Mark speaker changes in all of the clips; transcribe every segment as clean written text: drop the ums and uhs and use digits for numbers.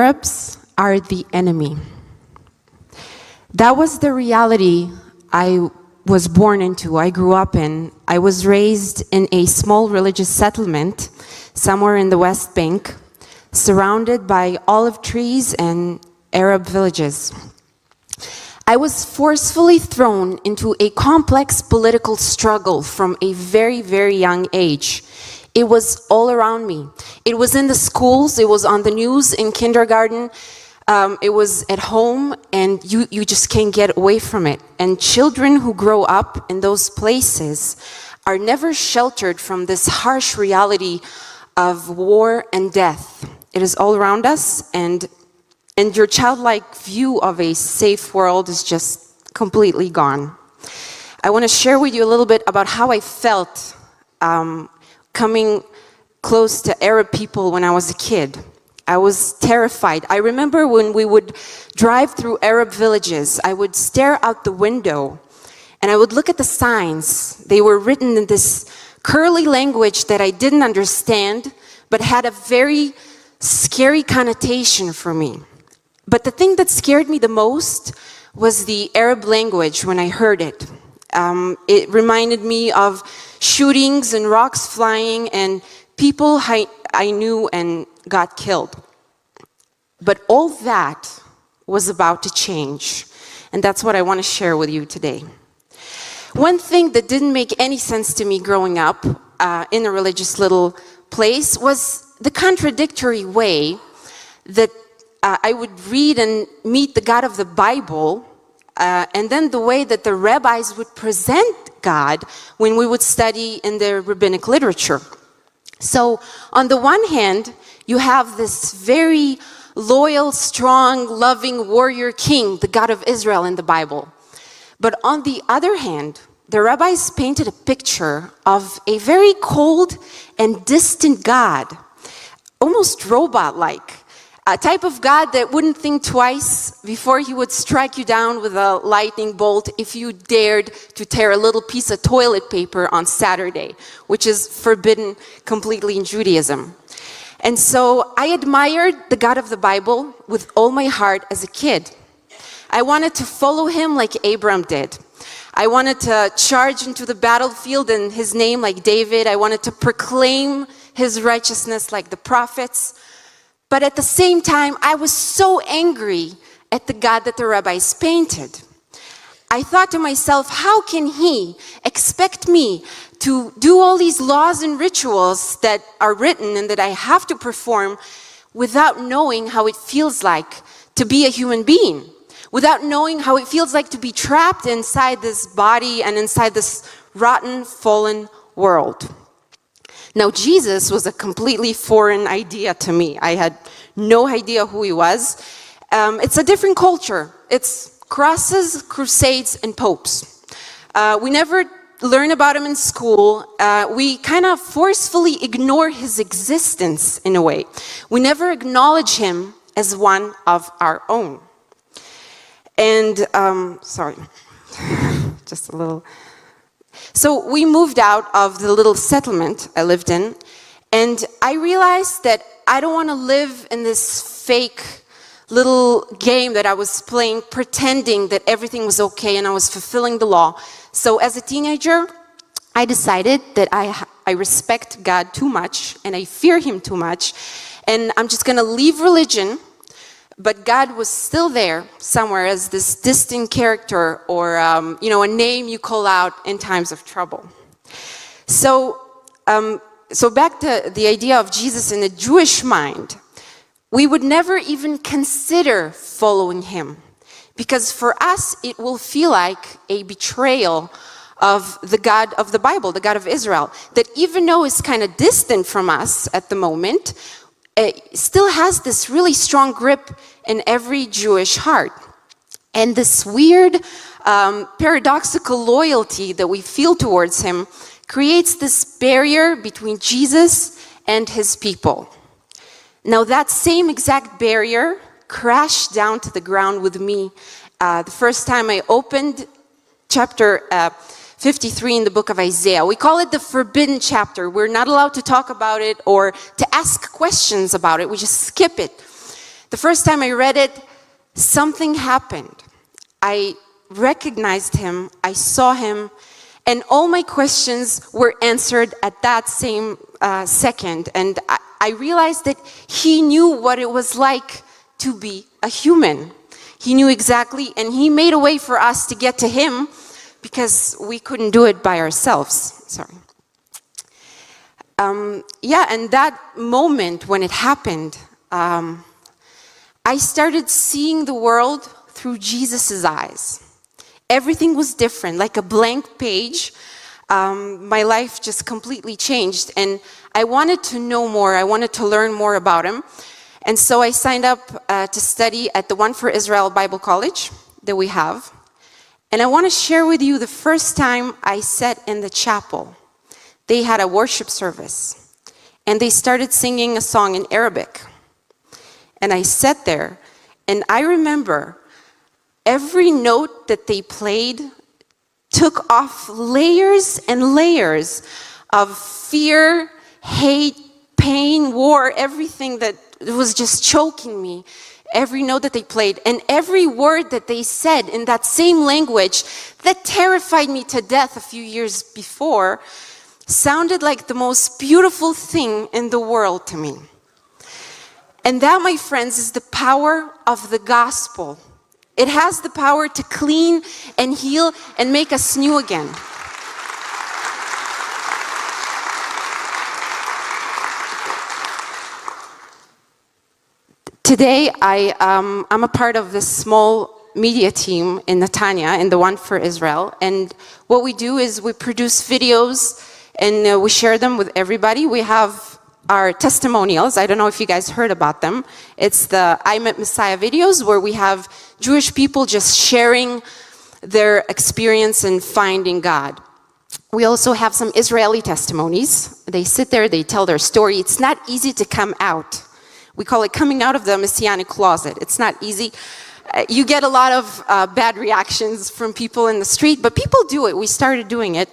Speaker 1: Arabs are the enemy. That was the reality I was born into, I grew up in. I was raised in a small religious settlement somewhere in the West Bank, surrounded by olive trees and Arab villages. I was forcefully thrown into a complex political struggle from a very, very young age. It was all around me. It was in the schools, it was on the news in kindergarten, it was at home, and you just can't get away from it. And children who grow up in those places are never sheltered from this harsh reality of war and death. It is all around us, and your childlike view of a safe world is just completely gone. I want to share with you a little bit about how I felt coming close to Arab people when I was a kid. I was terrified. I remember when we would drive through Arab villages, I would stare out the window and I would look at the signs. They were written in this curly language that I didn't understand, but had a very scary connotation for me. But the thing that scared me the most was the Arab language when I heard it. It reminded me of shootings and rocks flying and people I knew and got killed. But all that was about to change. And that's what I want to share with you today. One thing that didn't make any sense to me growing up in a religious little place was the contradictory way that I would read and meet the God of the Bible, and then the way that the rabbis would present God when we would study in the rabbinic literature. So on the one hand, you have this very loyal, strong, loving warrior king, the God of Israel in the Bible. But on the other hand, the rabbis painted a picture of a very cold and distant God, almost robot-like. A type of God that wouldn't think twice before he would strike you down with a lightning bolt if you dared to tear a little piece of toilet paper on Saturday, which is forbidden completely in Judaism. And so I admired the God of the Bible with all my heart as a kid. I wanted to follow him like Abram did. I wanted to charge into the battlefield in his name like David. I wanted to proclaim his righteousness like the prophets. But at the same time, I was so angry at the God that the rabbis painted. I thought to myself, how can he expect me to do all these laws and rituals that are written and that I have to perform without knowing how it feels like to be a human being, without knowing how it feels like to be trapped inside this body and inside this rotten, fallen world? Now, Jesus was a completely foreign idea to me. I had no idea who he was. It's a different culture. It's crosses, crusades, and popes. We never learn about him in school. We kind of forcefully ignore his existence in a way. We never acknowledge him as one of our own. And, sorry, just a little... So we moved out of the little settlement I lived in, and I realized that I don't want to live in this fake little game that I was playing, pretending that everything was okay and I was fulfilling the law. So as a teenager, I decided that I respect God too much and I fear him too much, and I'm just going to leave religion. But God was still there somewhere as this distant character or, a name you call out in times of trouble. So back to the idea of Jesus in the Jewish mind, we would never even consider following him. Because for us, it will feel like a betrayal of the God of the Bible, the God of Israel, that even though it's kind of distant from us at the moment, still has this really strong grip in every Jewish heart. And this weird, paradoxical loyalty that we feel towards him creates this barrier between Jesus and his people. Now, that same exact barrier crashed down to the ground with me the first time I opened chapter 53 in the book of Isaiah. We call it the forbidden chapter. We're not allowed to talk about it or to ask questions about it. We just skip it. The first time I read it, something happened. I recognized him, I saw him, and all my questions were answered at that same second. And I realized that he knew what it was like to be a human. He knew exactly, and he made a way for us to get to him because we couldn't do it by ourselves. Sorry. And that moment when it happened, I started seeing the world through Jesus's eyes. Everything was different, like a blank page. My life just completely changed, and I wanted to know more. I wanted to learn more about him. And so I signed up to study at the One for Israel Bible College that we have. And I want to share with you the first time I sat in the chapel. They had a worship service, and they started singing a song in Arabic. And I sat there, and I remember every note that they played took off layers and layers of fear, hate, pain, war, everything that was just choking me. Every note that they played and every word that they said in that same language that terrified me to death a few years before sounded like the most beautiful thing in the world to me. And that, my friends, is the power of the gospel. It has the power to clean and heal and make us new again. Today, I'm a part of this small media team in Netanya, in the One for Israel. And what we do is we produce videos and we share them with everybody. We have our testimonials. I don't know if you guys heard about them. It's the I Met Messiah videos where we have Jewish people just sharing their experience in finding God. We also have some Israeli testimonies. They sit there, they tell their story. It's not easy to come out. We call it coming out of the Messianic closet. It's not easy. You get a lot of bad reactions from people in the street, but people do it. We started doing it.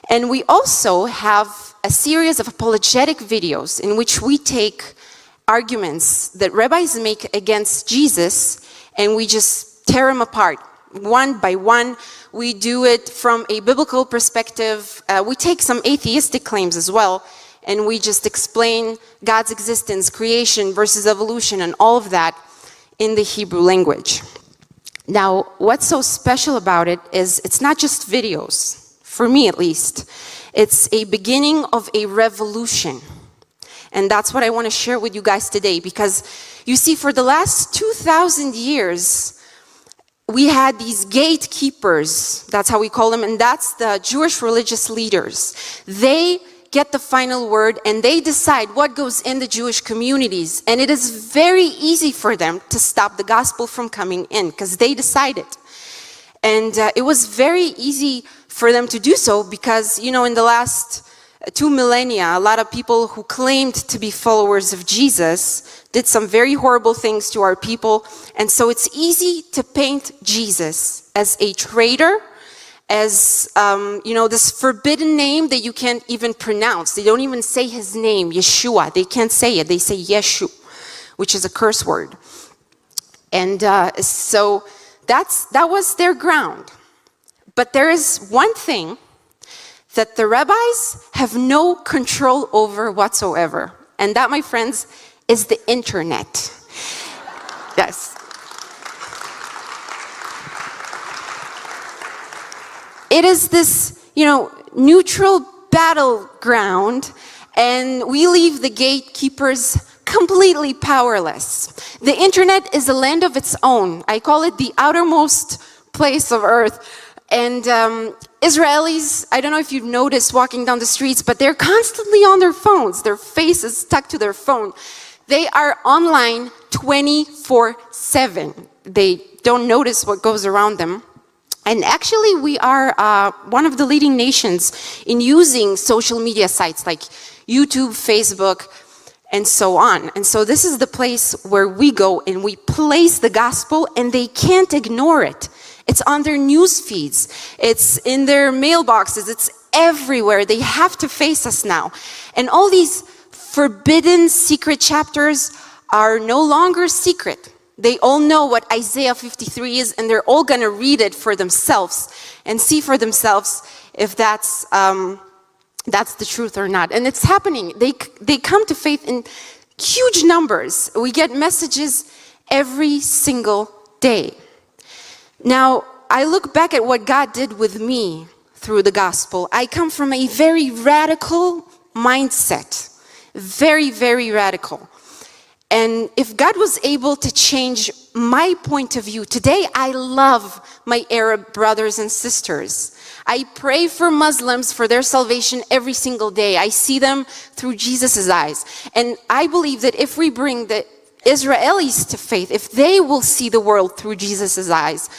Speaker 1: And we also have a series of apologetic videos in which we take arguments that rabbis make against Jesus and we just tear them apart one by one. We do it from a biblical perspective. We take some atheistic claims as well, and we just explain God's existence, creation versus evolution, and all of that in the Hebrew language. Now, what's so special about it is it's not just videos, for me at least. It's a beginning of a revolution. And that's what I want to share with you guys today, because you see, for the last 2,000 years, we had these gatekeepers, that's how we call them, and that's the Jewish religious leaders. They get the final word and they decide what goes in the Jewish communities. And it is very easy for them to stop the gospel from coming in because they decide it. And it was very easy for them to do so because, you know, in the last 2 millennia, a lot of people who claimed to be followers of Jesus did some very horrible things to our people. And so it's easy to paint Jesus as a traitor, as, this forbidden name that you can't even pronounce. They don't even say his name, Yeshua. They can't say it. They say Yeshu, which is a curse word. And so that was their ground. But there is one thing that the rabbis have no control over whatsoever. And that, my friends, is the internet. Yes. It is this, neutral battleground, and we leave the gatekeepers completely powerless. The internet is a land of its own. I call it the outermost place of earth. And Israelis, I don't know if you've noticed walking down the streets, but they're constantly on their phones. Their face is stuck to their phone. They are online 24/7. They don't notice what goes around them. And actually, we are one of the leading nations in using social media sites like YouTube, Facebook, and so on. And so this is the place where we go and we place the gospel, and they can't ignore it. It's on their news feeds. It's in their mailboxes. It's everywhere. They have to face us now. And all these forbidden secret chapters are no longer secret. They all know what Isaiah 53 is, and they're all going to read it for themselves and see for themselves if that's the truth or not. And it's happening. They come to faith in huge numbers. We get messages every single day. Now, I look back at what God did with me through the gospel. I come from a very radical mindset. Very, very radical. And if God was able to change my point of view, today I love my Arab brothers and sisters. I pray for Muslims for their salvation every single day. I see them through Jesus' eyes. And I believe that if we bring the Israelis to faith, if they will see the world through Jesus' eyes,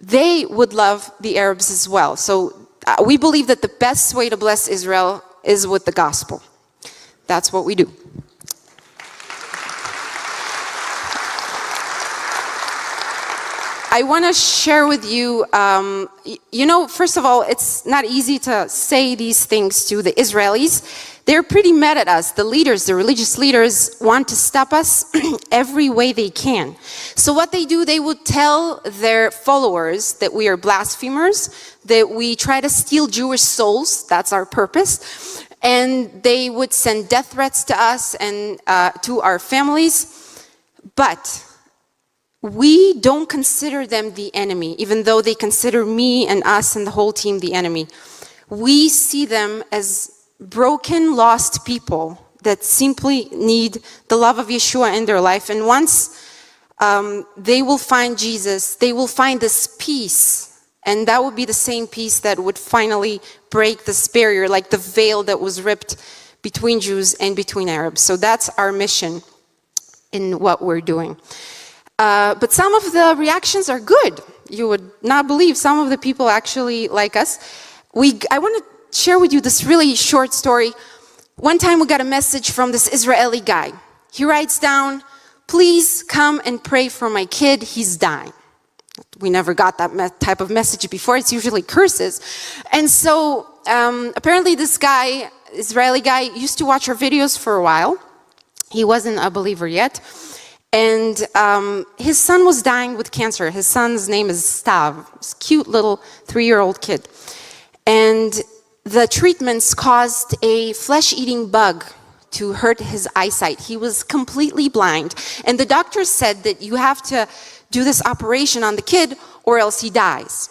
Speaker 1: they would love the Arabs as well. So we believe that the best way to bless Israel is with the gospel. That's what we do. I want to share with you, first of all, it's not easy to say these things to the Israelis. They're pretty mad at us. The leaders, the religious leaders, want to stop us every way they can. So what they do, they would tell their followers that we are blasphemers, that we try to steal Jewish souls. That's our purpose. And they would send death threats to us and to our families. But we don't consider them the enemy, even though they consider me and us and the whole team the enemy. We see them as broken, lost people that simply need the love of Yeshua in their life. And once they will find Jesus, they will find this peace. And that would be the same peace that would finally break this barrier, like the veil that was ripped between Jews and between Arabs. So that's our mission in what we're doing. But some of the reactions are good. You would not believe some of the people actually like us. I want to share with you this really short story. One time we got a message from this Israeli guy. He writes down, "Please come and pray for my kid, he's dying." We never got that type of message before. It's usually curses. And so apparently this guy, Israeli guy, used to watch our videos for a while. He wasn't a believer yet. And his son was dying with cancer. His son's name is Stav. He's a cute little 3-year-old kid. And the treatments caused a flesh-eating bug to hurt his eyesight. He was completely blind. And the doctor said that you have to do this operation on the kid or else he dies.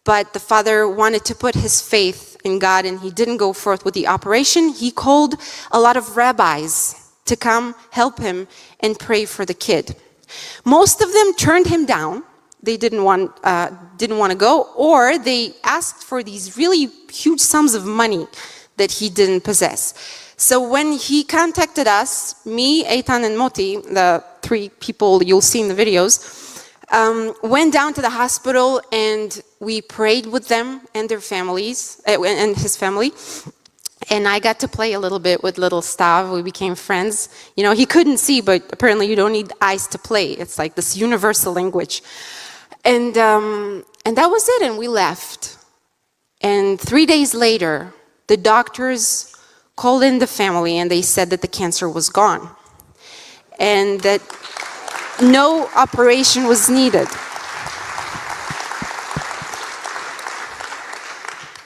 Speaker 1: But the father wanted to put his faith in God and he didn't go forth with the operation. He called a lot of rabbis to come help him and pray for the kid. Most of them turned him down. They didn't want to go, or they asked for these really huge sums of money that he didn't possess. So when he contacted us, me, Eitan, and Moti, the 3 people you'll see in the videos, went down to the hospital and we prayed with them and their families, and his family. And I got to play a little bit with little Stav. We became friends. You know, he couldn't see, but apparently you don't need eyes to play. It's like this universal language. And that was it, and we left. And 3 days later, the doctors called in the family and they said that the cancer was gone and that no operation was needed.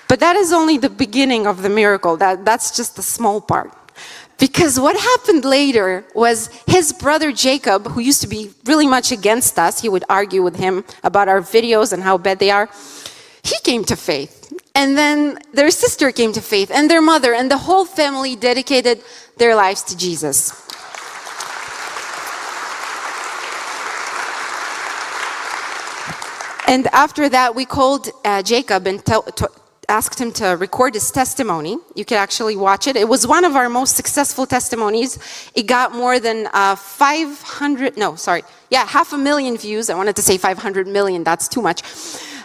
Speaker 1: But that is only the beginning of the miracle. That's just the small part. Because what happened later was his brother Jacob, who used to be really much against us, he would argue with him about our videos and how bad they are, he came to faith. And then their sister came to faith, and their mother, and the whole family dedicated their lives to Jesus. And after that, we called Jacob and asked him to record his testimony. You can actually watch it. It was one of our most successful testimonies. It got more than 500,000 views. I wanted to say 500 million, that's too much.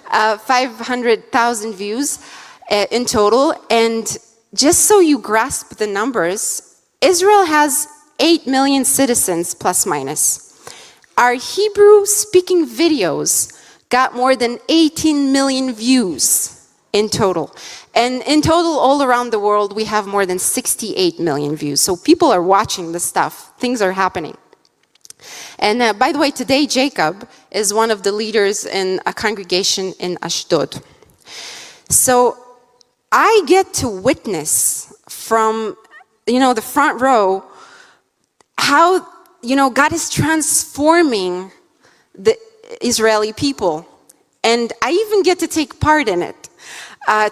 Speaker 1: 500,000 views in total. And just so you grasp the numbers, Israel has 8 million citizens, plus minus. Our Hebrew-speaking videos got more than 18 million views in total. And in total, all around the world, we have more than 68 million views. So people are watching this stuff. Things are happening. And by the way, today Jacob is one of the leaders in a congregation in Ashdod. So I get to witness from, the front row how, God is transforming the Israeli people. And I even get to take part in it,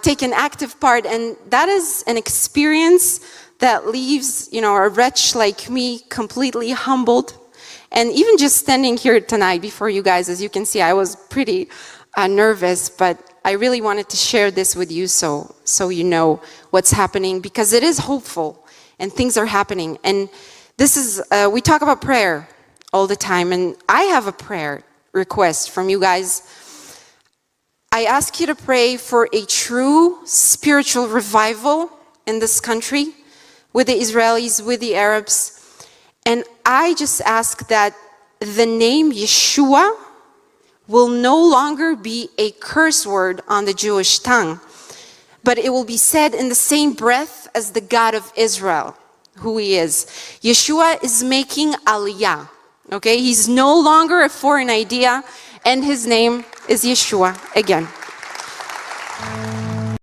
Speaker 1: take an active part. And that is an experience that leaves, a wretch like me completely humbled. And even just standing here tonight before you guys, as you can see, I was pretty nervous, but I really wanted to share this with you so you know what's happening, because it is hopeful and things are happening. And this is, we talk about prayer all the time, and I have a prayer request from you guys. I ask you to pray for a true spiritual revival in this country, with the Israelis, with the Arabs. And I just ask that the name Yeshua will no longer be a curse word on the Jewish tongue, but it will be said in the same breath as the God of Israel, who he is. Yeshua is making aliyah, okay? He's no longer a foreign idea, and his name is Yeshua again.